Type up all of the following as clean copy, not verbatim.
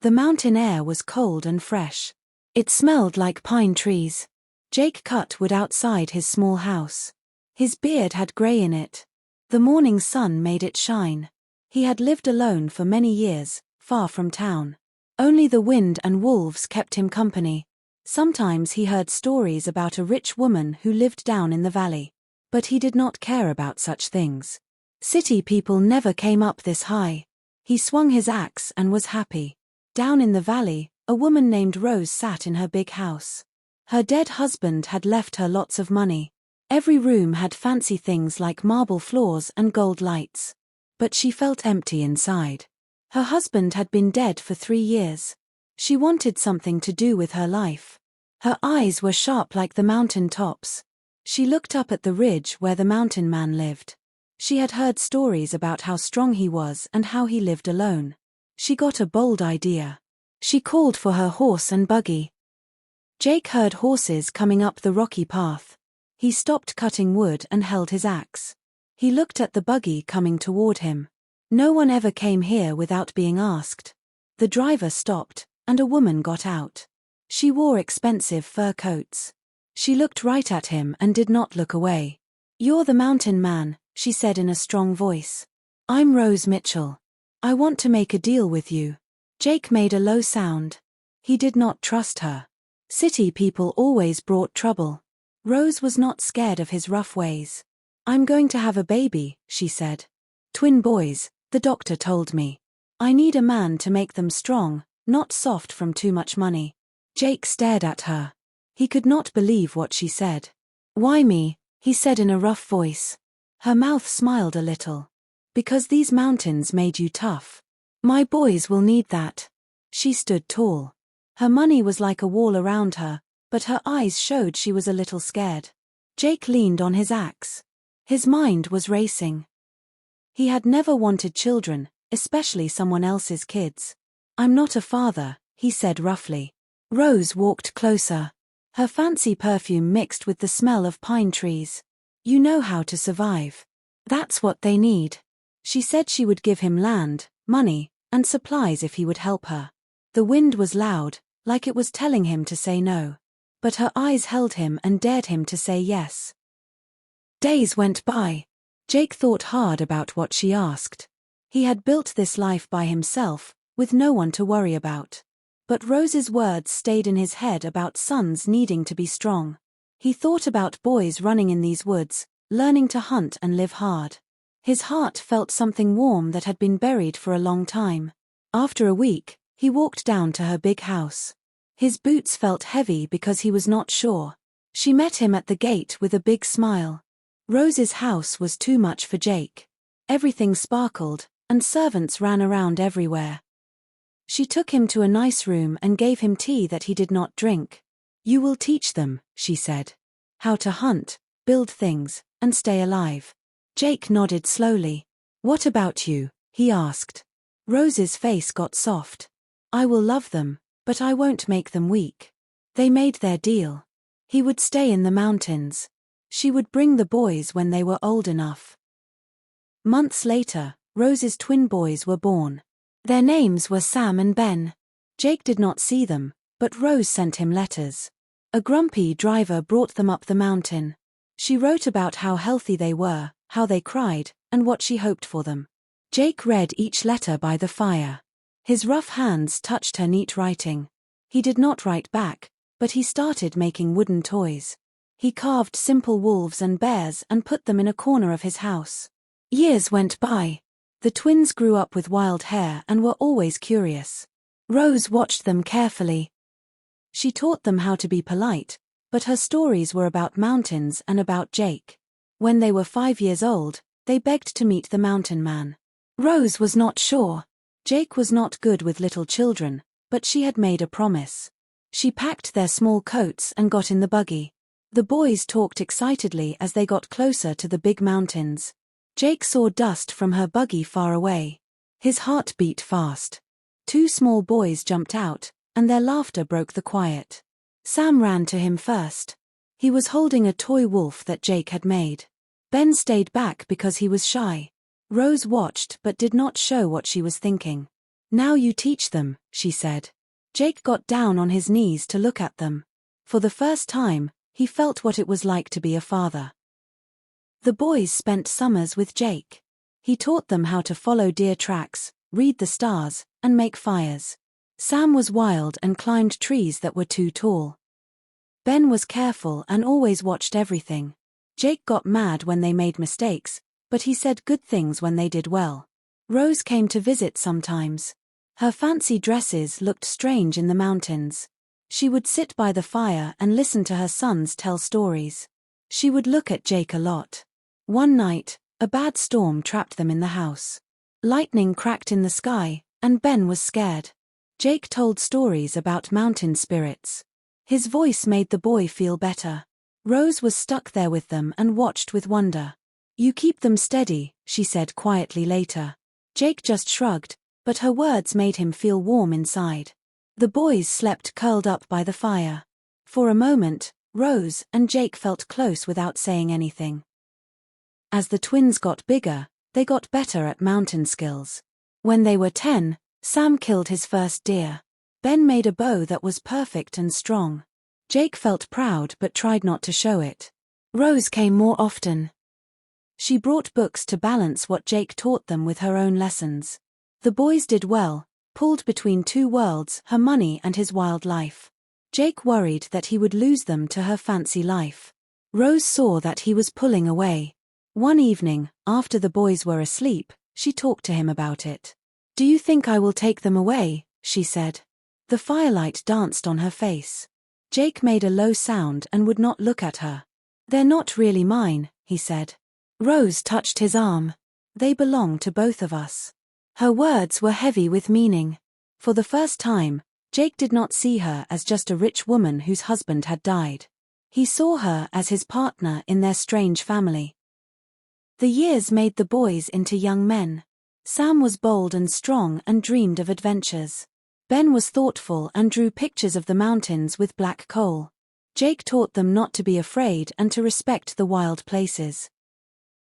The mountain air was cold and fresh. It smelled like pine trees. Jake cut wood outside his small house. His beard had gray in it. The morning sun made it shine. He had lived alone for many years, far from town. Only the wind and wolves kept him company. Sometimes he heard stories about a rich woman who lived down in the valley. But he did not care about such things. City people never came up this high. He swung his axe and was happy. Down in the valley, a woman named Rose sat in her big house. Her dead husband had left her lots of money. Every room had fancy things like marble floors and gold lights. But she felt empty inside. Her husband had been dead for 3 years. She wanted something to do with her life. Her eyes were sharp like the mountain tops. She looked up at the ridge where the mountain man lived. She had heard stories about how strong he was and how he lived alone. She got a bold idea. She called for her horse and buggy. Jake heard horses coming up the rocky path. He stopped cutting wood and held his axe. He looked at the buggy coming toward him. No one ever came here without being asked. The driver stopped, and a woman got out. She wore expensive fur coats. She looked right at him and did not look away. "You're the mountain man," she said in a strong voice. "I'm Rose Mitchell. I want to make a deal with you." Jake made a low sound. He did not trust her. City people always brought trouble. Rose was not scared of his rough ways. "I'm going to have a baby," she said. "Twin boys, the doctor told me. I need a man to make them strong, not soft from too much money." Jake stared at her. He could not believe what she said. "Why me?" he said in a rough voice. Her mouth smiled a little. "Because these mountains made you tough. My boys will need that." She stood tall. Her money was like a wall around her, but her eyes showed she was a little scared. Jake leaned on his axe. His mind was racing. He had never wanted children, especially someone else's kids. "I'm not a father," he said roughly. Rose walked closer. Her fancy perfume mixed with the smell of pine trees. "You know how to survive. That's what they need." She said she would give him land, money, and supplies if he would help her. The wind was loud, like it was telling him to say no. But her eyes held him and dared him to say yes. Days went by. Jake thought hard about what she asked. He had built this life by himself, with no one to worry about. But Rose's words stayed in his head about sons needing to be strong. He thought about boys running in these woods, learning to hunt and live hard. His heart felt something warm that had been buried for a long time. After a week, he walked down to her big house. His boots felt heavy because he was not sure. She met him at the gate with a big smile. Rose's house was too much for Jake. Everything sparkled, and servants ran around everywhere. She took him to a nice room and gave him tea that he did not drink. "You will teach them," she said. "How to hunt, build things, and stay alive." Jake nodded slowly. "What about you?" he asked. Rose's face got soft. "I will love them, but I won't make them weak." They made their deal. He would stay in the mountains. She would bring the boys when they were old enough. Months later, Rose's twin boys were born. Their names were Sam and Ben. Jake did not see them, but Rose sent him letters. A grumpy driver brought them up the mountain. She wrote about how healthy they were, how they cried, and what she hoped for them. Jake read each letter by the fire. His rough hands touched her neat writing. He did not write back, but he started making wooden toys. He carved simple wolves and bears and put them in a corner of his house. Years went by. The twins grew up with wild hair and were always curious. Rose watched them carefully. She taught them how to be polite, but her stories were about mountains and about Jake. When they were 5 years old, they begged to meet the mountain man. Rose was not sure. Jake was not good with little children, but she had made a promise. She packed their small coats and got in the buggy. The boys talked excitedly as they got closer to the big mountains. Jake saw dust from her buggy far away. His heart beat fast. 2 small boys jumped out, and their laughter broke the quiet. Sam ran to him first. He was holding a toy wolf that Jake had made. Ben stayed back because he was shy. Rose watched but did not show what she was thinking. Now you teach them, she said. Jake got down on his knees to look at them. For the first time, he felt what it was like to be a father. The boys spent summers with Jake. He taught them how to follow deer tracks, read the stars, and make fires. Sam was wild and climbed trees that were too tall. Ben was careful and always watched everything. Jake got mad when they made mistakes, but he said good things when they did well. Rose came to visit sometimes. Her fancy dresses looked strange in the mountains. She would sit by the fire and listen to her sons tell stories. She would look at Jake a lot. One night, a bad storm trapped them in the house. Lightning cracked in the sky, and Ben was scared. Jake told stories about mountain spirits. His voice made the boy feel better. Rose was stuck there with them and watched with wonder. You keep them steady, she said quietly later. Jake just shrugged, but her words made him feel warm inside. The boys slept curled up by the fire. For a moment, Rose and Jake felt close without saying anything. As the twins got bigger, they got better at mountain skills. When they were 10, Sam killed his first deer. Ben made a bow that was perfect and strong. Jake felt proud but tried not to show it. Rose came more often. She brought books to balance what Jake taught them with her own lessons. The boys did well, pulled between two worlds, her money and his wild life. Jake worried that he would lose them to her fancy life. Rose saw that he was pulling away. One evening, after the boys were asleep, she talked to him about it. Do you think I will take them away? She said. The firelight danced on her face. Jake made a low sound and would not look at her. They're not really mine, he said. Rose touched his arm. They belong to both of us. Her words were heavy with meaning. For the first time, Jake did not see her as just a rich woman whose husband had died. He saw her as his partner in their strange family. The years made the boys into young men. Sam was bold and strong and dreamed of adventures. Ben was thoughtful and drew pictures of the mountains with black coal. Jake taught them not to be afraid and to respect the wild places.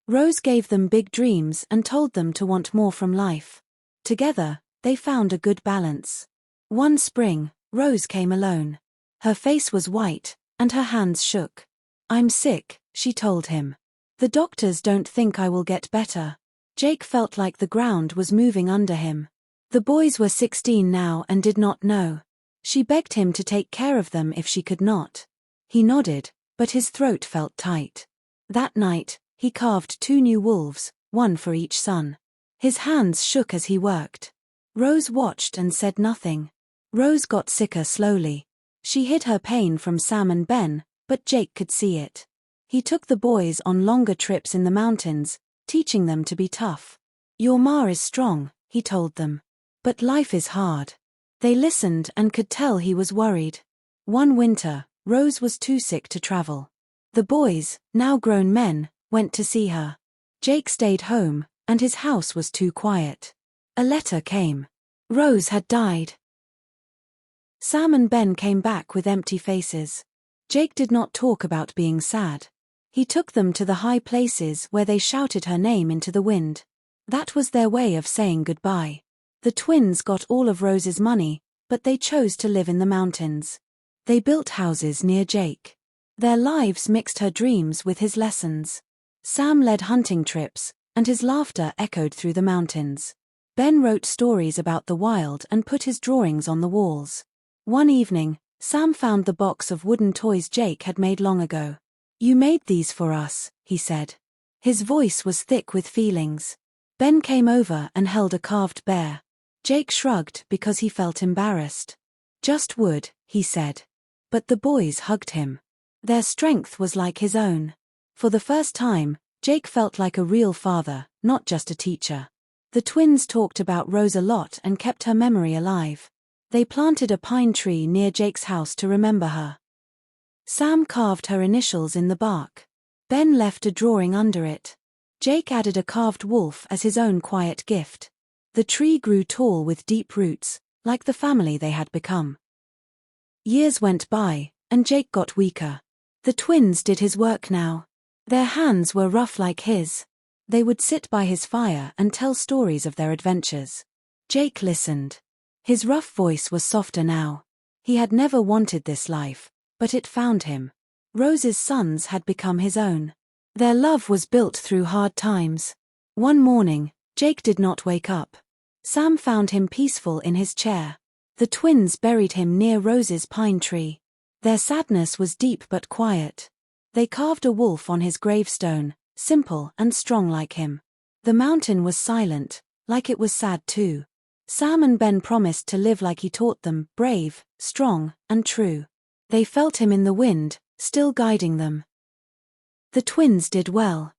Rose gave them big dreams and told them to want more from life. Together, they found a good balance. One spring, Rose came alone. Her face was white, and her hands shook. I'm sick, she told him. The doctors don't think I will get better. Jake felt like the ground was moving under him. The boys were 16 now and did not know. She begged him to take care of them if she could not. He nodded, but his throat felt tight. That night, he carved 2 new wolves, one for each son. His hands shook as he worked. Rose watched and said nothing. Rose got sicker slowly. She hid her pain from Sam and Ben, but Jake could see it. He took the boys on longer trips in the mountains, teaching them to be tough. Your ma is strong, he told them. But life is hard. They listened and could tell he was worried. One winter, Rose was too sick to travel. The boys, now grown men, went to see her. Jake stayed home, and his house was too quiet. A letter came. Rose had died. Sam and Ben came back with empty faces. Jake did not talk about being sad. He took them to the high places where they shouted her name into the wind. That was their way of saying goodbye. The twins got all of Rose's money, but they chose to live in the mountains. They built houses near Jake. Their lives mixed her dreams with his lessons. Sam led hunting trips, and his laughter echoed through the mountains. Ben wrote stories about the wild and put his drawings on the walls. One evening, Sam found the box of wooden toys Jake had made long ago. You made these for us, he said. His voice was thick with feelings. Ben came over and held a carved bear. Jake shrugged because he felt embarrassed. Just wood, he said. But the boys hugged him. Their strength was like his own. For the first time, Jake felt like a real father, not just a teacher. The twins talked about Rose a lot and kept her memory alive. They planted a pine tree near Jake's house to remember her. Sam carved her initials in the bark. Ben left a drawing under it. Jake added a carved wolf as his own quiet gift. The tree grew tall with deep roots, like the family they had become. Years went by, and Jake got weaker. The twins did his work now. Their hands were rough like his. They would sit by his fire and tell stories of their adventures. Jake listened. His rough voice was softer now. He had never wanted this life, but it found him. Rose's sons had become his own. Their love was built through hard times. One morning, Jake did not wake up. Sam found him peaceful in his chair. The twins buried him near Rose's pine tree. Their sadness was deep but quiet. They carved a wolf on his gravestone, simple and strong like him. The mountain was silent, like it was sad too. Sam and Ben promised to live like he taught them, brave, strong, and true. They felt him in the wind, still guiding them. The twins did well.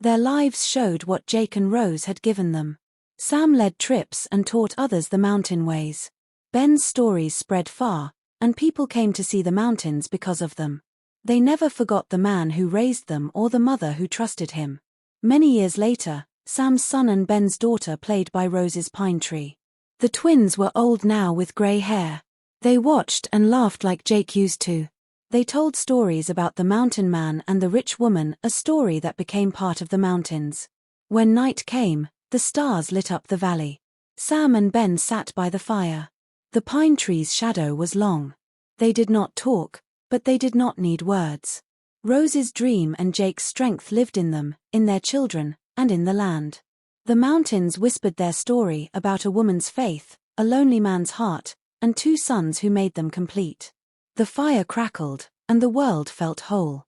Their lives showed what Jake and Rose had given them. Sam led trips and taught others the mountain ways. Ben's stories spread far, and people came to see the mountains because of them. They never forgot the man who raised them or the mother who trusted him. Many years later, Sam's son and Ben's daughter played by Rose's pine tree. The twins were old now with gray hair. They watched and laughed like Jake used to. They told stories about the mountain man and the rich woman, a story that became part of the mountains. When night came, the stars lit up the valley. Sam and Ben sat by the fire. The pine tree's shadow was long. They did not talk, but they did not need words. Rose's dream and Jake's strength lived in them, in their children, and in the land. The mountains whispered their story about a woman's faith, a lonely man's heart, and two sons who made them complete. The fire crackled, and the world felt whole.